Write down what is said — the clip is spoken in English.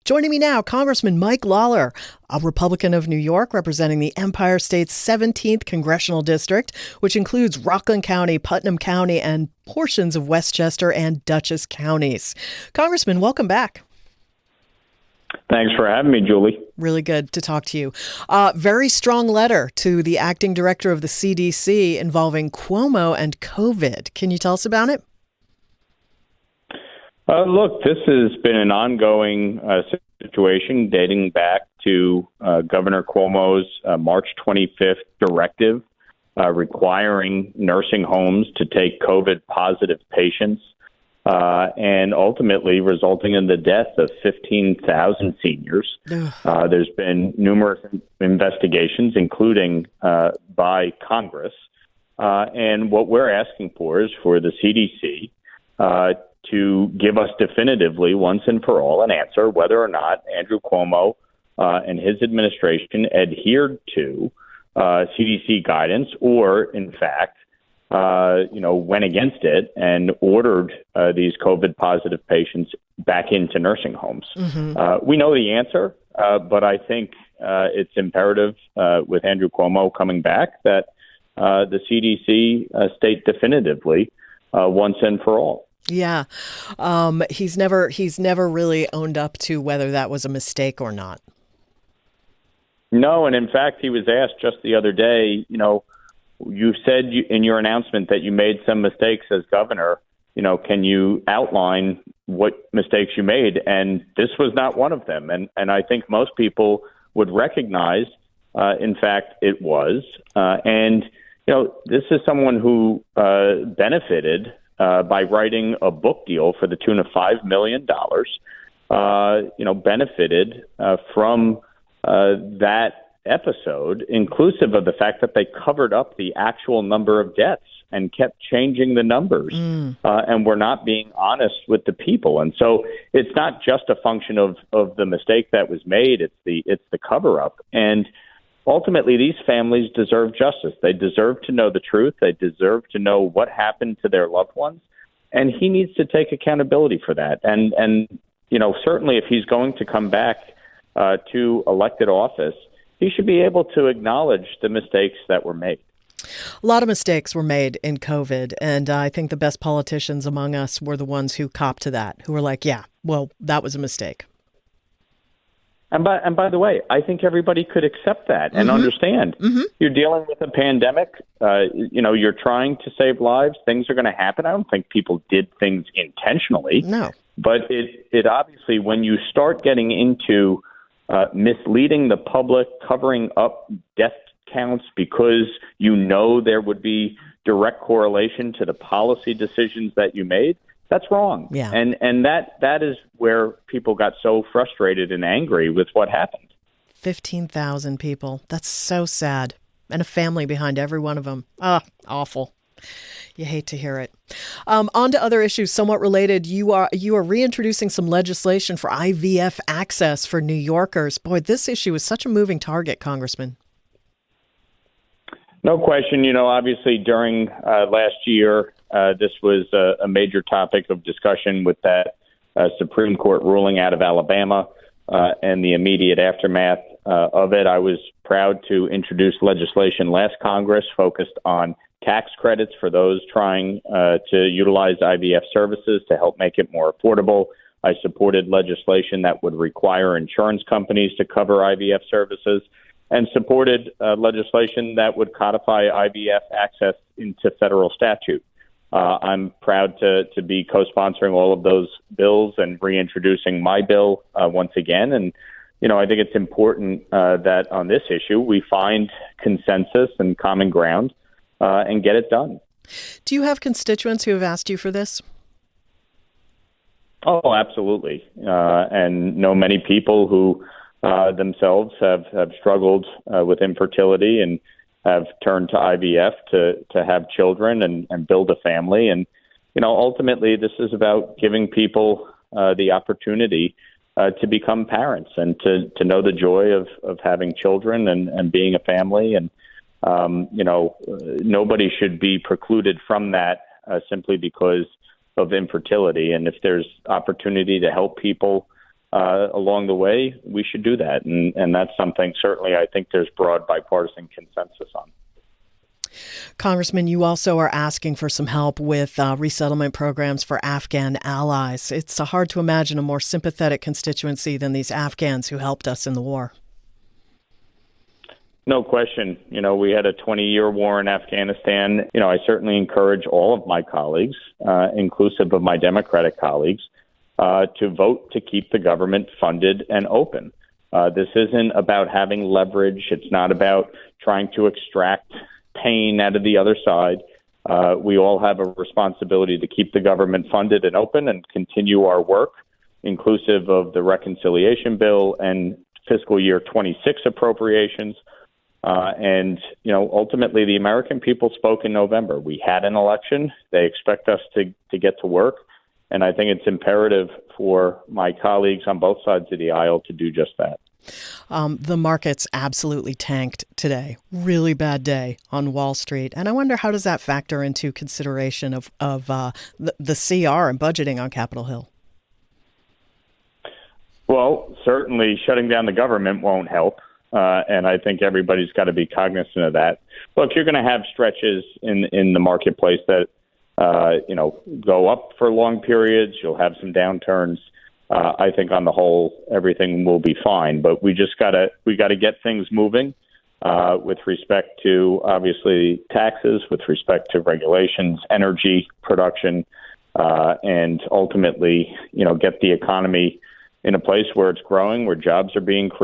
Joining me now, Congressman Mike Lawler, a Republican of New York representing the Empire State's 17th Congressional District, which includes Rockland County, Putnam County, and portions of Westchester and Dutchess counties. Congressman, welcome back. Thanks for having me, Julie. Really good to talk to you. Very strong letter to the acting director of the CDC involving Cuomo and COVID. Can you tell us about it? Look, this has been an ongoing situation dating back to Governor Cuomo's March 25th directive requiring nursing homes to take COVID-positive patients and ultimately resulting in the death of 15,000 seniors. There's been numerous investigations, including by Congress. And what we're asking for is for the CDC to give us definitively, once and for all, an answer whether or not Andrew Cuomo and his administration adhered to CDC guidance or, in fact, went against it and ordered these COVID-positive patients back into nursing homes. Mm-hmm. We know the answer, but I think it's imperative with Andrew Cuomo coming back that the CDC state definitively once and for all. Yeah. He's never really owned up to whether that was a mistake or not. No, and in fact, he was asked just the other day, you said in your announcement that you made some mistakes as governor. Can you outline what mistakes you made? And this was not one of them. And I think most people would recognize, in fact, it was. And this is someone who benefited by writing a book deal for the tune of $5 million, benefited from that episode, inclusive of the fact that they covered up the actual number of deaths and kept changing the numbers and were not being honest with the people. And so it's not just a function of the mistake that was made. It's the cover up. And ultimately, these families deserve justice. They deserve to know the truth. They deserve to know what happened to their loved ones. And he needs to take accountability for that. And certainly if he's going to come back to elected office, he should be able to acknowledge the mistakes that were made. A lot of mistakes were made in COVID. And I think the best politicians among us were the ones who copped to that, who were like, yeah, well, that was a mistake. And by the way, I think everybody could accept that and understand. Mm-hmm. You're dealing with a pandemic. You're trying to save lives. Things are going to happen. I don't think people did things intentionally. No. But it obviously, when you start getting into misleading the public, covering up death counts because there would be direct correlation to the policy decisions that you made, that's wrong. Yeah. And that is where people got so frustrated and angry with what happened. 15,000 people. That's so sad. And a family behind every one of them. Awful. You hate to hear it. On to other issues somewhat related. You are reintroducing some legislation for IVF access for New Yorkers. Boy, this issue is such a moving target, Congressman. No question. Obviously during last year, this was a major topic of discussion with that Supreme Court ruling out of Alabama and the immediate aftermath of it. I was proud to introduce legislation last Congress focused on tax credits for those trying to utilize IVF services to help make it more affordable. I supported legislation that would require insurance companies to cover IVF services, and supported legislation that would codify IVF access into federal statute. I'm proud to be co-sponsoring all of those bills and reintroducing my bill once again. And, I think it's important that on this issue we find consensus and common ground and get it done. Do you have constituents who have asked you for this? Oh, absolutely. And know many people who themselves have struggled with infertility and have turned to IVF to have children and build a family. And, ultimately, this is about giving people the opportunity to become parents and to know the joy of having children and being a family. And, nobody should be precluded from that simply because of infertility. And if there's opportunity to help people along the way, we should do that. And that's something certainly I think there's broad bipartisan consensus on. Congressman, you also are asking for some help with resettlement programs for Afghan allies. It's hard to imagine a more sympathetic constituency than these Afghans who helped us in the war. No question. We had a 20-year war in Afghanistan. I certainly encourage all of my colleagues, inclusive of my Democratic colleagues, to vote to keep the government funded and open. This isn't about having leverage. It's not about trying to extract pain out of the other side. We all have a responsibility to keep the government funded and open and continue our work, inclusive of the reconciliation bill and fiscal year 26 appropriations. Ultimately, the American people spoke in November. We had an election. They expect us to get to work. And I think it's imperative for my colleagues on both sides of the aisle to do just that. The markets absolutely tanked today. Really bad day on Wall Street. And I wonder, how does that factor into consideration of the CR and budgeting on Capitol Hill? Well, certainly shutting down the government won't help. And I think everybody's got to be cognizant of that. Look, you're going to have stretches in the marketplace that, go up for long periods. You'll have some downturns. I think on the whole, everything will be fine. But we got to get things moving with respect to, obviously, taxes, with respect to regulations, energy production, and ultimately, get the economy in a place where it's growing, where jobs are being created.